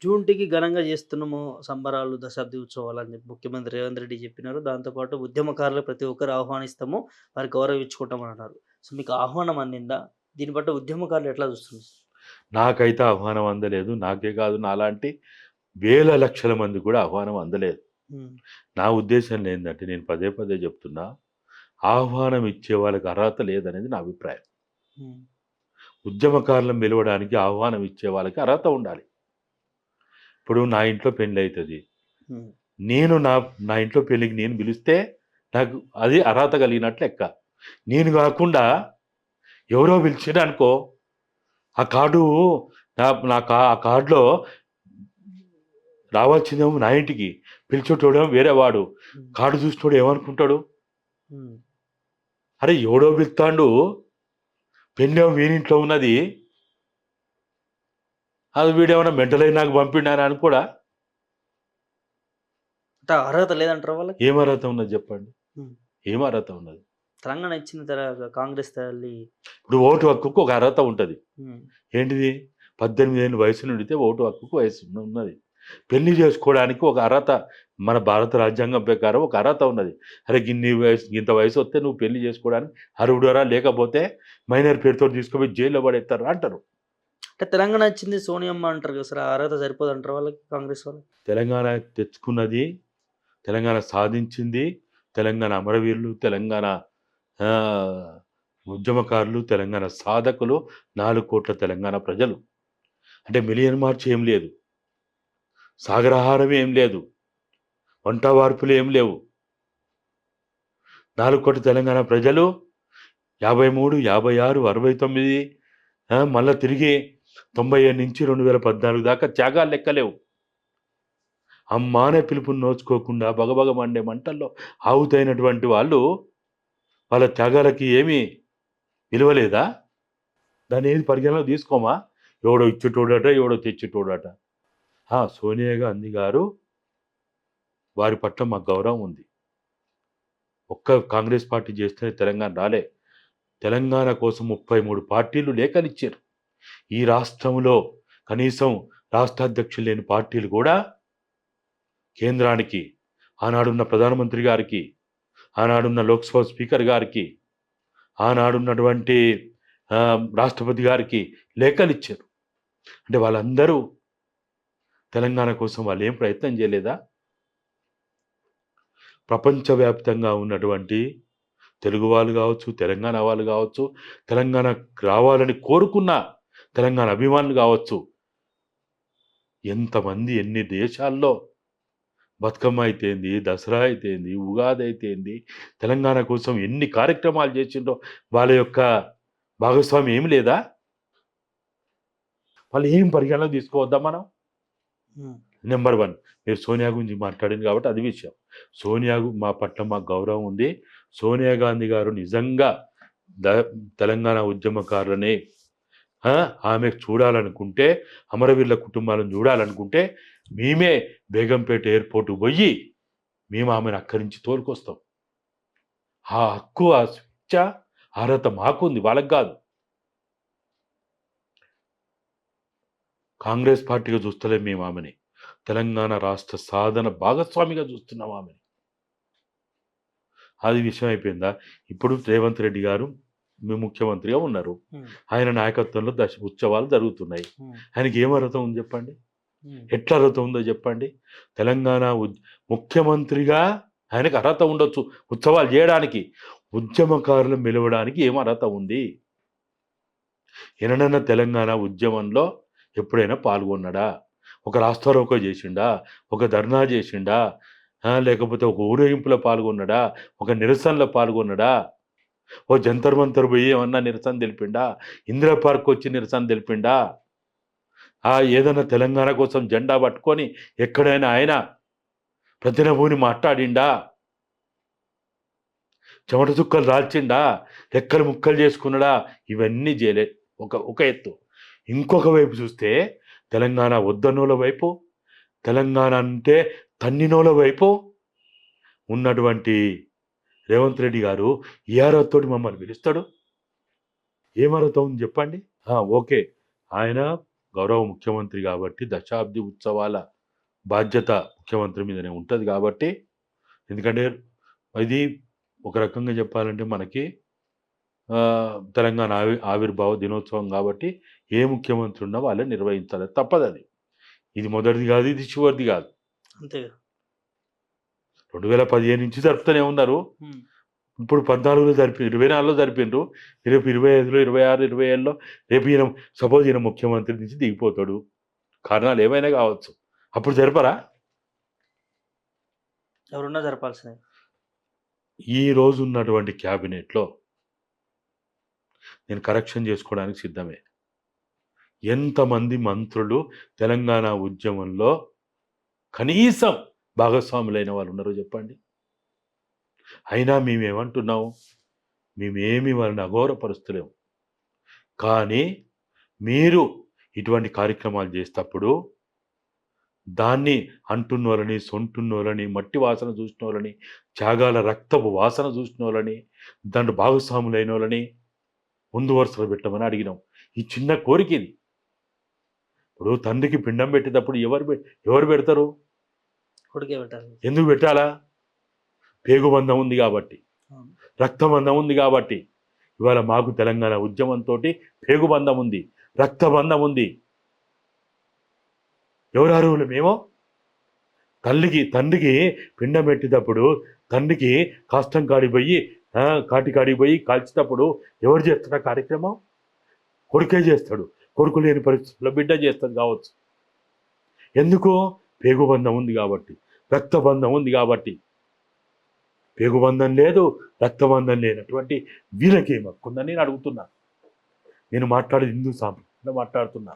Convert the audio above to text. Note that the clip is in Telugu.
జూన్‌కి ఘనంగా చేస్తున్నాము సంబరాలు, దశాబ్ది ఉత్సవాలని చెప్పి ముఖ్యమంత్రి రేవంత్ రెడ్డి చెప్పినారు. దాంతో పాటు ఉద్యమకారులు ప్రతి ఒక్కరు ఆహ్వానిస్తాము. వారి గౌరవించుకుంటామని అన్నారు. సో, మీకు ఆహ్వానం అందిందా? దీన్ని బట్టి ఉద్యమకారులు ఎట్లా చూస్తున్నారు? నాకైతే ఆహ్వానం అందలేదు. నాకే కాదు నాలాంటి వేల లక్షల మంది కూడా ఆహ్వానం అందలేదు. హ్మ్. నా ఉద్దేశంలో ఏందంటే నేను పదే పదే చెప్తున్నా. ఆహ్వానం ఇచ్చే వాళ్ళకి అర్హత లేదనేది నా అభిప్రాయం. హ్మ్. ఉద్యమకారులను పిలవడానికి ఆహ్వానం ఇచ్చే వాళ్ళకి అర్హత ఉండాలి. ఇప్పుడు నా ఇంట్లో పెళ్ళైతది. హ్మ్. నేను నా ఇంట్లో పెళ్ళికి నేను పిలిస్తే నాకు అది అర్హత కలిగినట్లు లెక్క. నేను కాకుండా ఎవరో పిలిచిరనుకో ఆ కార్డు నా నా కా ఆ కార్డులో రావాల్సిందేమో నా ఇంటికి. పిలిచేటోడేమో వేరే వాడు. హ్మ్. కార్డు చూసినోడు ఏమనుకుంటాడు? హ్మ్. అరే ఎవడో పిలుత్తాండు, పెళ్ళేమో వీనింట్లో ఉన్నది. అది వీడేమన్నా మెంటల్ అయి నాకు పంపిండని అనుకోడా? అంటే అర్హత లేదంటారా వాళ్ళకి? ఏం అర్హత ఉన్నది చెప్పండి? హ్మ్. ఏం అర్హత ఉన్నది? తెలంగాణ ఇచ్చిన కాంగ్రెస్ తల్లి. ఇప్పుడు ఓటు హక్కుకు ఒక అర్హత ఉంటది. హ్మ్. ఏంటిది? 18 ఏళ్ల వయసు నిండితే ఓటు హక్కుకు ఉన్నది. పెళ్లి చేసుకోవడానికి ఒక అర్హత మన భారత రాజ్యాంగం ప్రకారం ఒక అర్హత ఉన్నది. అరే గింత వయసొస్తే నువ్వు పెళ్లి చేసుకోవడానికి అర్హుడరా? లేకపోతే మైనర్ పేరుతోటి తీసుకుపోయి జైల్లో పడేత్తారా అంటారు. అంటే తెలంగాణ ఇచ్చింది సోనియమ్మ అంటారు కదా! సార్ ఆ అర్హత సరిపోదంటారా వాళ్ళకి కాంగ్రెస్ వాళ్ళకి? తెలంగాణ తెచ్చుకున్నది, తెలంగాణ సాధించింది, తెలంగాణ అమరవీరులు, తెలంగాణ ఆహ్, ఉద్యమకారులు, తెలంగాణ సాధకులు, 4,00,00,000 తెలంగాణ ప్రజలు. అంటే మిలియన్ మార్చ్ ఏం లేదు. సాగరహారం ఏం లేదు. వంట వార్పులు ఏం లేవు. 4,00,00,000 తెలంగాణ ప్రజలు 53, 56, 69 మళ్ళా తిరిగి 97 నుంచి 2014 దాకా త్యాగాలు లెక్కలేవు. అమ్మా అనే పిలుపుని నోచుకోకుండా బగబగ మండే మంటల్లో ఆహుతైనటువంటి వాళ్ళు వాళ్ళ త్యాగాలకి ఏమీ విలువ లేదా? దాన్నేది పరిగణలోకి తీసుకోమా? ఎవడో ఇచ్చేటోడట, ఎవడో తెచ్చేటోడట. సోనియా గాంధీ గారు వారి పట్ల మాకు గౌరవం ఉంది. ఒక్క కాంగ్రెస్ పార్టీ చేస్తేనే తెలంగాణ రాలే. తెలంగాణ కోసం 33 పార్టీలు లేఖలిచ్చారు. ఈ రాష్ట్రంలో కనీసం రాష్ట్ర అధ్యక్షులు లేని పార్టీలు కూడా కేంద్రానికి, ఆనాడున్న ప్రధానమంత్రి గారికి, ఆనాడున్న లోక్సభ స్పీకర్ గారికి, ఆనాడున్నటువంటి రాష్ట్రపతి గారికి లేఖలిచ్చారు. అంటే వాళ్ళందరూ తెలంగాణ కోసం వాళ్ళేం ప్రయత్నం చేయలేదా? ప్రపంచవ్యాప్తంగా ఉన్నటువంటి తెలుగు వాళ్ళు కావచ్చు, తెలంగాణ వాళ్ళు కావచ్చు, తెలంగాణ రావాలని కోరుకున్న తెలంగాణ అభిమానులు కావచ్చు, ఎంతమంది ఎన్ని దేశాల్లో బతుకమ్మ అయితేంది, దసరా అయితేంది, ఉగాది అయితేంది, తెలంగాణ కోసం ఎన్ని కార్యక్రమాలు చేసిండ్రో వాళ్ళ యొక్క భాగస్వామ్యం ఏమి లేదా? వాళ్ళు ఏం పరిగణలోకి తీసుకోవద్దా మనం? హ్మ్. నెంబర్ 1 మీరు సోనియా గురించి మాట్లాడింది కాబట్టి అది విషయం. మా పట్ల మాకు గౌరవం ఉంది. సోనియా గాంధీ గారు నిజంగా ద తెలంగాణ ఉద్యమకారులని ఆ! ఆమెకు చూడాలనుకుంటే, అమరవీరుల కుటుంబాలను చూడాలనుకుంటే, మేమే బేగంపేట ఎయిర్‌పోర్ట్‌కి పోయి, మేము ఆమెను అక్కడి నుంచి తోలుకొస్తాం. ఆ హక్కు, ఆ స్వేచ్ఛ, అర్హత మాకుంది. వాళ్ళకి గాదు. కాంగ్రెస్ పార్టీగా చూస్తలేం మేము ఆమెని. తెలంగాణ రాష్ట్ర సాధన భాగస్వామిగా చూస్తున్నాం ఆమెని. అది విషయం అయిపోయిందా? ఇప్పుడు రేవంత్ రెడ్డి గారు ముఖ్యమంత్రిగా ఉన్నారు. హ్మ్. ఆయన నాయకత్వంలో ఉత్సవాలు జరుగుతున్నాయి. హ్మ్. ఆయనకి ఏం అర్హత ఉంది చెప్పండి? హ్మ్. ఎట్లా అర్హత ఉందో చెప్పండి? తెలంగాణ ముఖ్యమంత్రిగా ఆయనకు అర్హత ఉండొచ్చు ఉత్సవాలు చేయడానికి. ఉద్యమకారులను పిలవడానికి ఏం అర్హత ఉంది? ఎన్నడన్నా తెలంగాణ ఉద్యమంలో ఎప్పుడైనా పాల్గొన్నాడా? ఒక రాస్తారోకో చేసిండా? ఒక ధర్నా చేసిండా? లేకపోతే ఒక ఊరేగింపులో పాల్గొన్నాడా? ఒక నిరసనలో పాల్గొన్నాడా? ఓ జంతర్ మంతర్ పోయి ఏమన్నా నిరసన తెలిపిండా? ఇందిరా పార్క్ వచ్చి నిరసన తెలిపిండా? ఏదన్నా తెలంగాణ కోసం జెండా పట్టుకొని ఎక్కడైనా ఆయన ప్రతినభూని మాట్లాడిండా? చెమట చుక్కలు రాల్చిండా? రెక్కలు ముక్కలు చేసుకున్నాడా? ఇవన్నీ చేయలే. ఒక ఎత్తు. ఇంకొక వైపు చూస్తే తెలంగాణ వద్దన్నోళ్ళ వైపు, తెలంగాణ అంటే తన్నినోళ్ళ వైపు ఉన్నటువంటి రేవంత్ రెడ్డి గారు ఏ అర్హతతోటి మమ్మల్ని పిలుస్తాడు? ఏం అర్హత ఉంది చెప్పండి? ఓకే. ఆయన గౌరవ ముఖ్యమంత్రి కాబట్టి దశాబ్ది ఉత్సవాల బాధ్యత ముఖ్యమంత్రి మీదనే ఉంటుంది కాబట్టి, ఎందుకంటే ఇది ఒక రకంగా చెప్పాలంటే మనకి తెలంగాణ ఆవిర్భావ దినోత్సవం కాబట్టి ఏ ముఖ్యమంత్రి ఉన్నా వాళ్ళే నిర్వహించాలి, తప్పదు అది. ఇది మొదటిది కాదు, ఇది చివరిది కాదు. అంతే. 2015 నుంచి జరుపుతూనే ఉన్నారు. హ్మ్. ఇప్పుడు 14లో జరిపి 24లో జరిపిండ్రు. రేపు 25లో 26 27లో రేపు ఈయన సపోజ్ ఈయన ముఖ్యమంత్రి నుంచి దిగిపోతాడు, కారణాలు ఏమైనా కావచ్చు, అప్పుడు జరపరా? ఎవరున్నా జరపాల్సిందే. ఈ రోజు ఉన్నటువంటి క్యాబినెట్లో నేను కరెక్షన్ చేసుకోవడానికి సిద్ధమే. ఎంతమంది మంత్రులు తెలంగాణ ఉద్యమంలో కనీసం భాగస్వాములైన వాళ్ళు ఉన్నారో చెప్పండి. అయినా మేమేమంటున్నాము, మేమేమి వాళ్ళని అఘోరపరుస్తలేము. కానీ మీరు ఇటువంటి కార్యక్రమాలు చేసేటప్పుడు దాన్ని అంటున్నోళ్ళని, సొంటున్నోళ్ళని, మట్టి వాసన చూసినోళ్ళని, త్యాగాల రక్తపు వాసన చూసినోళ్ళని, దాంట్లో భాగస్వాములైన వాళ్ళని ముందు వరుసలో పెట్టమని అడిగినాం. ఈ చిన్న కోరిక ఇది. ఇప్పుడు తండ్రికి పిండం పెట్టేటప్పుడు ఎవరు పెడతారు? కొడుకే పెట్టాలి. ఎందుకు పెట్టాలా? పేగుబంధం ఉంది కాబట్టి, అవును. రక్తబంధం ఉంది కాబట్టి. ఇవాళ మాకు తెలంగాణ ఉద్యమంతో పేగుబంధం ఉంది, రక్తబంధం ఉంది. ఎవరు అర్హులు? మేము. తండ్రికి పిండం పెట్టేటప్పుడు తండ్రికి కాష్టం కాడిపోయి కాటికాడికి పోయి కాల్చేటప్పుడు ఎవరు చేస్తాడు ఆ కార్యక్రమం? కొడుకే చేస్తాడు. కొడుకు లేని పరిస్థితుల్లో బిడ్డ చేస్తుంది కావచ్చు. ఎందుకు? పేగుబంధం ఉంది కాబట్టి, రక్తబంధం ఉంది కాబట్టి. పేగుబంధం లేదు, రక్తబంధం లేనటువంటి వీళ్ళకి ఏం హక్కు ఉందని నేను అడుగుతున్నా. నేను మాట్లాడేది హిందూ సాంప్రదాయంలో మాట్లాడుతున్నా.